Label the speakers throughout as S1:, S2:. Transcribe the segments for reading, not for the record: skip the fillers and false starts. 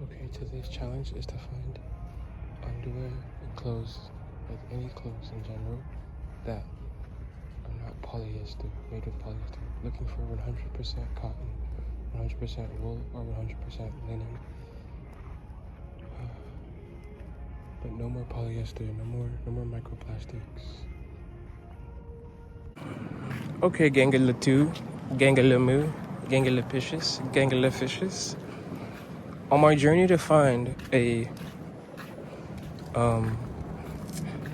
S1: Okay, today's challenge is to find underwear and clothes, like any clothes in general, that are not polyester, made with polyester. Looking for 100% cotton, 100% wool, or 100% linen. But no more polyester, no more microplastics. Okay, gangala two, gangala moo, gangala fishes. On my journey to find a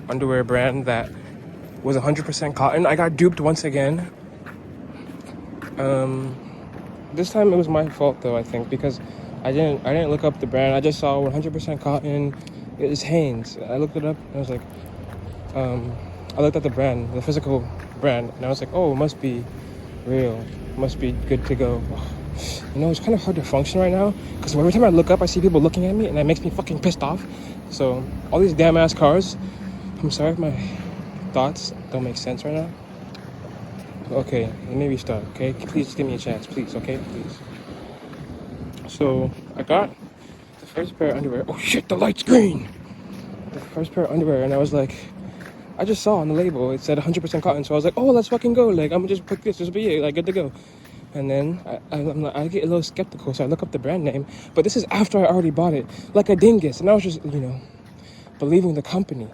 S1: underwear brand that was 100% cotton, I got duped once again. This time it was my fault though, I think, because I didn't look up the brand. I just saw 100% cotton. It was Hanes. I looked it up and I was like, I looked at the brand, the physical brand, and I was like, oh, it must be real. It must be good to go. You know, it's kind of hard to function right now because every time I look up, I see people looking at me, and that makes me fucking pissed off. So all these damn ass cars. I'm sorry if my thoughts don't make sense right now. Okay, let me restart. Okay, please just give me a chance, please. Okay, please. So I got the first pair of underwear. Oh shit, the light's green. The first pair of underwear, and I was like, I just saw on the label it said 100% cotton, so I was like, oh, let's fucking go. Like, I'm gonna just pick this will be it, like, good to go. And then I get a little skeptical, so I look up the brand name. But this is after I already bought it, like a dingus, and I was just, believing the company.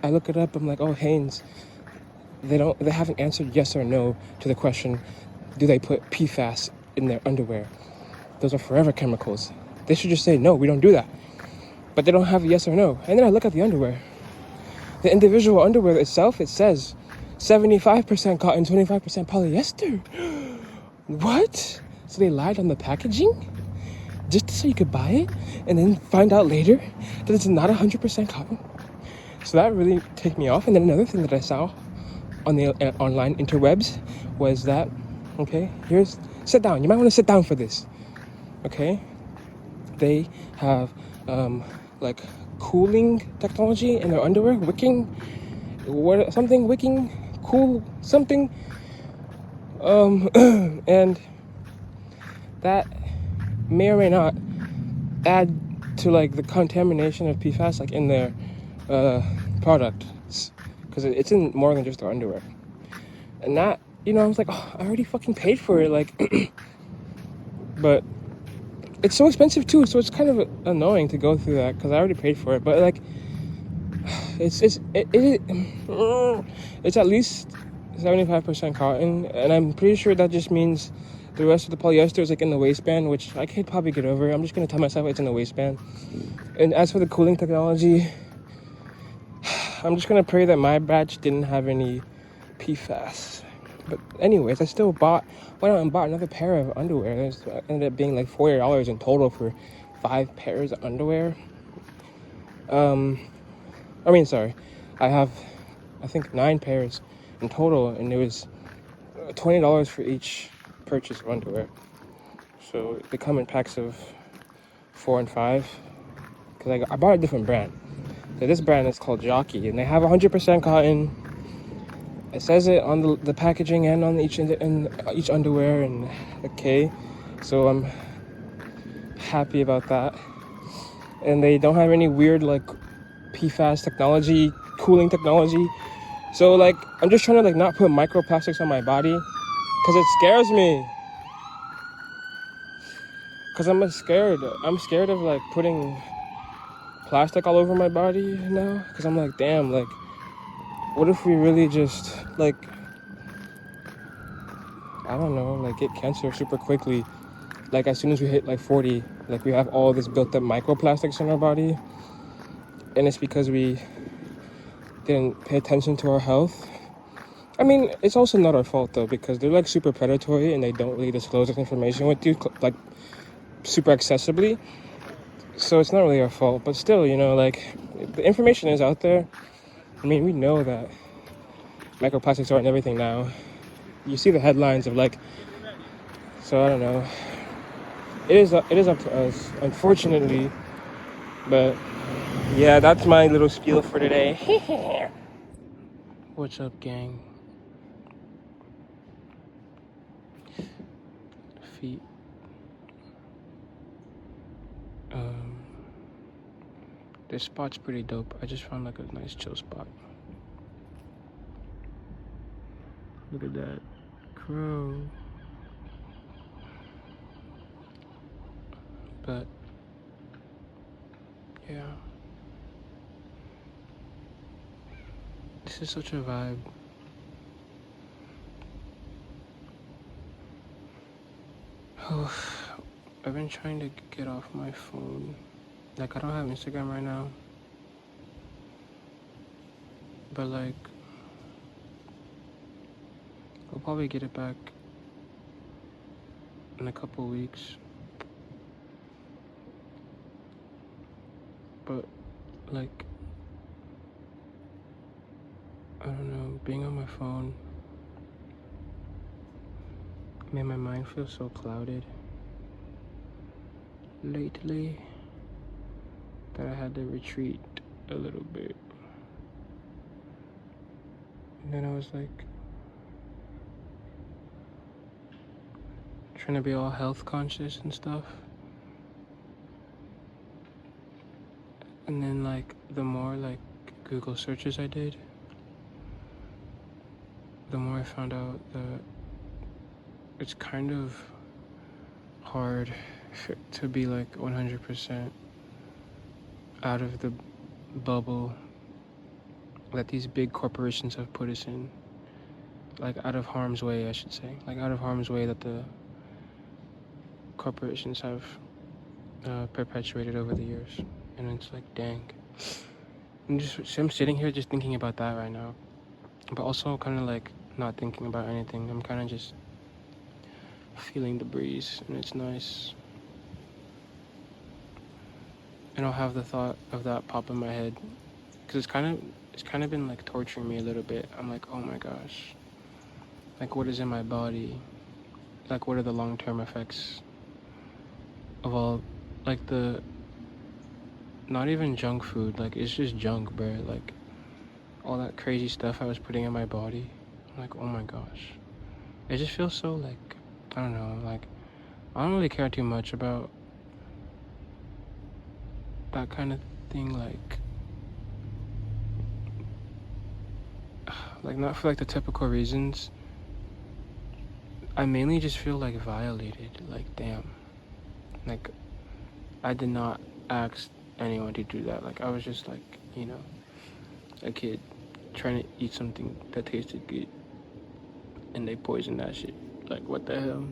S1: I look it up. I'm like, oh, Hanes. They haven't answered yes or no to the question, do they put PFAS in their underwear? Those are forever chemicals. They should just say, no, we don't do that. But they don't have a yes or no. And then I look at the underwear. The individual underwear itself, it says 75% cotton, 25% polyester. What? So they lied on the packaging? Just so you could buy it? And then find out later that it's not 100% cotton? So that really ticked me off. And then another thing that I saw on the online interwebs was that, okay, sit down. You might want to sit down for this. Okay? They have like cooling technology in their underwear, wicking, cool something, and that may or may not add to like the contamination of PFAS like in their products, because it's in more than just their underwear. And that, I was like, oh, I already fucking paid for it, like, but it's so expensive too, so it's kind of annoying to go through that because I already paid for it. But like, it's at least 75% cotton, and I'm pretty sure that just means the rest of the polyester is like in the waistband, which I could probably get over. I'm just gonna tell myself it's in the waistband. And as for the cooling technology, I'm just gonna pray that my batch didn't have any PFAS. But anyways, I still went out and bought another pair of underwear. It ended up being like $40 in total for 5 pairs of underwear. Sorry, I have, I think, 9 pairs in total, and it was $20 for each purchase of underwear. So they come in packs of 4 and 5. Because I bought a different brand. So this brand is called Jockey, and they have 100% cotton. It says it on the packaging and on each underwear, and okay, so I'm happy about that. And they don't have any weird like PFAS technology, cooling technology. So like, I'm just trying to like not put microplastics on my body because it scares me. Because I'm scared. I'm scared of like putting plastic all over my body now. Because I'm like, damn, like, what if we really just like, I don't know, like get cancer super quickly. Like as soon as we hit like 40, like we have all this built up microplastics in our body. And it's because we didn't pay attention to our health. I mean, it's also not our fault though, because they're like super predatory and they don't really disclose this information with you like super accessibly. So it's not really our fault, but still, like the information is out there. I mean, we know that microplastics are in everything now. You see the headlines of like, so I don't know. It is up to us, unfortunately. But yeah, that's my little spiel for today. What's up, gang? Feet. This spot's pretty dope. I just found like a nice chill spot. Look at that crow. But yeah, this is such a vibe. Oh, I've been trying to get off my phone. Like, I don't have Instagram right now, but like, I'll probably get it back in a couple weeks. But like, I don't know, being on my phone made my mind feel so clouded lately that I had to retreat a little bit. And then I was like trying to be all health conscious and stuff. And then like the more like Google searches I did, the more I found out that it's kind of hard to be like 100% out of the bubble that these big corporations have put us in. Like out of harm's way, I should say. Like out of harm's way that the corporations have perpetuated over the years. And it's like, dang. I'm sitting here just thinking about that right now. But also kind of like not thinking about anything. I'm kind of just feeling the breeze, and it's nice. And I'll have the thought of that pop in my head, because it's kind of been like torturing me a little bit. I'm like, oh my gosh, like what is in my body? Like what are the long-term effects of all, like the, not even junk food, like it's just junk, bro. Like all that crazy stuff I was putting in my body. I'm like, oh my gosh, it just feels so like, I don't know, like I don't really care too much about that kind of thing, like not for like the typical reasons. I mainly just feel like violated, like damn, like I did not ask anyone to do that. Like I was just like, you know, a kid trying to eat something that tasted good, and they poisoned that shit. Like what the hell?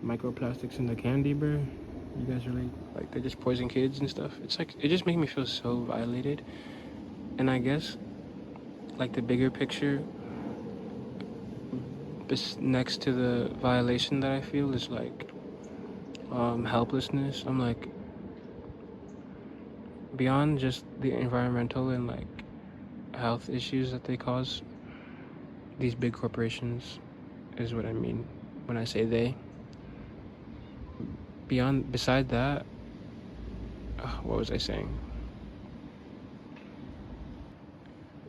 S1: Microplastics in the candy, bro. You guys really like they just poison kids and stuff. It's like it just made me feel so violated. And I guess like the bigger picture next to the violation that I feel is like helplessness. I'm like, beyond just the environmental and like health issues that they cause, these big corporations is what I mean when I say they. Beside that, what was I saying?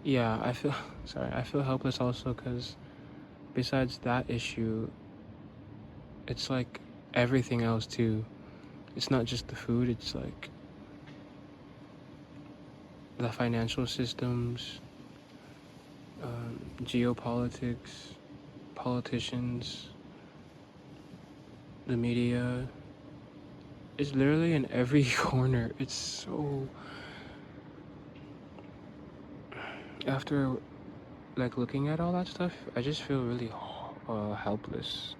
S1: Yeah, I feel I feel helpless also because besides that issue, it's like everything else too. It's not just the food, it's like the financial systems, geopolitics, politicians, the media. It's literally in every corner. It's so, after like looking at all that stuff, I just feel really helpless.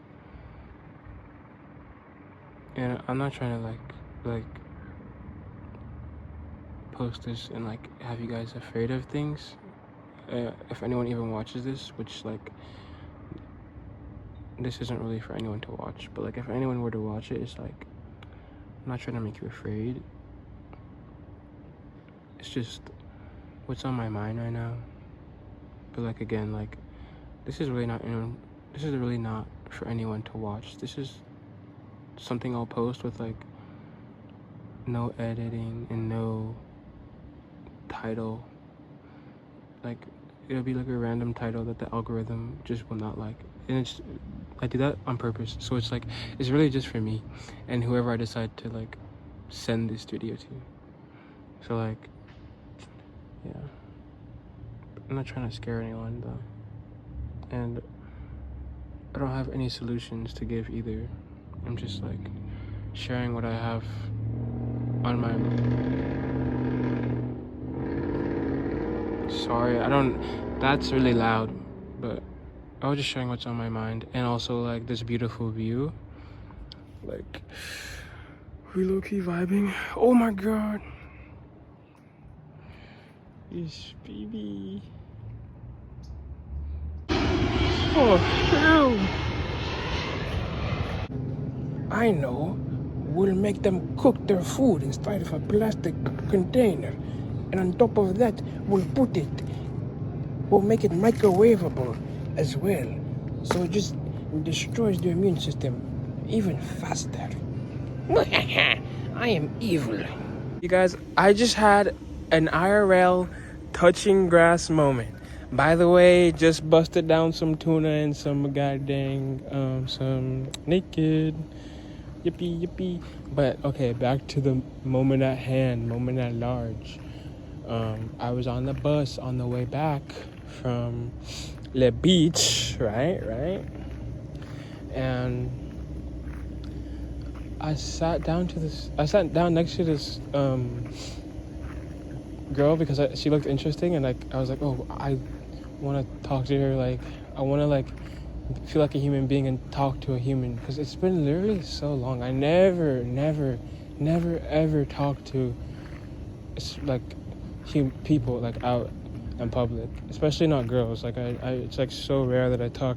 S1: And I'm not trying to like post this and like have you guys afraid of things. If anyone even watches this, which like this isn't really for anyone to watch, but like if anyone were to watch it, it's like I'm not trying to make you afraid. It's just what's on my mind right now. But like again, like this is really not for anyone to watch. This is something I'll post with like no editing and no title. Like it'll be like a random title that the algorithm just will not like. And I do that on purpose. So it's like it's really just for me and whoever I decide to like send this video to. So like, yeah, I'm not trying to scare anyone though, and I don't have any solutions to give either. I'm just like sharing what I have on my. Sorry, I don't. That's really loud, but I was just sharing what's on my mind, and also like this beautiful view. Like, we low key vibing. Oh my god. Yes, baby. Oh, hell. I know. We'll make them cook their food inside of a plastic container. And on top of that, we'll make it microwavable as well. So it just destroys the immune system even faster. I am evil. You guys, I just had an IRL touching grass moment. By the way, just busted down some tuna and some goddamn some naked. Yippee yippee. But okay, back to the moment at hand, moment at large. I was on the bus on the way back from the beach, right? And I sat down next to this girl because she looked interesting, and like I was like, oh, I want to talk to her. Like I want to like feel like a human being and talk to a human, because it's been literally so long. I never ever talked to like people like out in public, especially not girls. Like I it's like so rare that I talk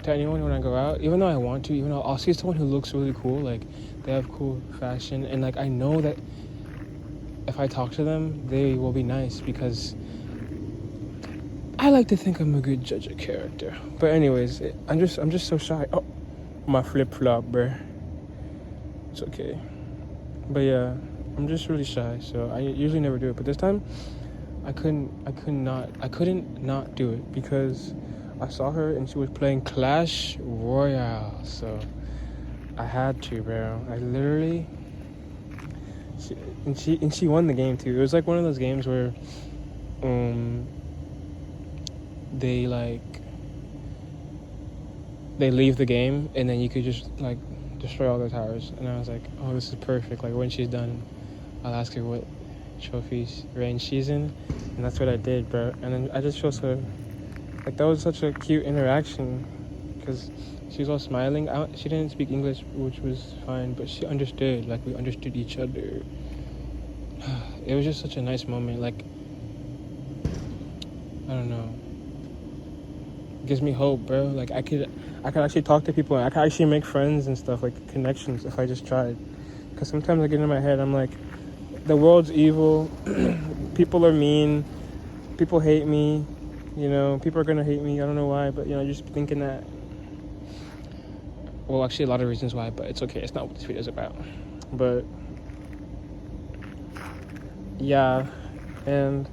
S1: to anyone when I go out, even though I want to. Even though I'll see someone who looks really cool, like they have cool fashion, and like I know that if I talk to them, they will be nice, because I like to think I'm a good judge of character. But anyways, I'm just so shy. Oh, my flip-flop, bruh. It's okay. But yeah, I'm just really shy, so I usually never do it. But this time, I couldn't not do it, because I saw her and she was playing Clash Royale. So I had to, bro. I literally, she won the game too. It was like one of those games where, they leave the game and then you could just like destroy all the towers. And I was like, oh, this is perfect. Like when she's done, I'll ask her what trophies range she's in, and that's what I did, bro. And then I just feel so like that was such a cute interaction, because she was all smiling. She didn't speak English, which was fine, but she understood. Like we understood each other. It was just such a nice moment. Like I don't know. It gives me hope, bro. Like I could actually talk to people. I could actually make friends and stuff, like connections, if I just tried. Because sometimes I get in my head, I'm like, the world's evil. People are mean. People hate me. You know, people are gonna hate me. I don't know why, but you know, just thinking that. Well, actually, a lot of reasons why, but it's okay. It's not what this video is about. But yeah, and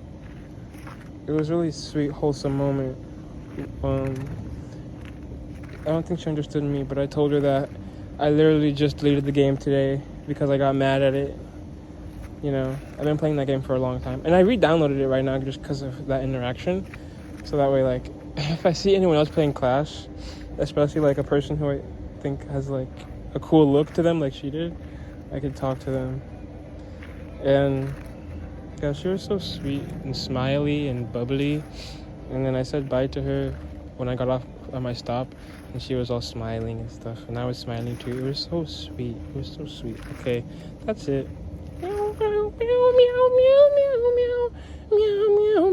S1: it was really sweet, wholesome moment. I don't think she understood me, but I told her that I literally just deleted the game today because I got mad at it. You know, I've been playing that game for a long time, and I re-downloaded it right now just because of that interaction. So that way, like, if I see anyone else playing Clash, especially like a person who I think has like a cool look to them, like she did, I could talk to them. And yeah, she was so sweet and smiley and bubbly. And then I said bye to her when I got off at my stop, and she was all smiling and stuff, and I was smiling too. It was so sweet. It was so sweet. Okay, that's it. Meow, meow, meow, meow, meow, meow, meow, meow, meow,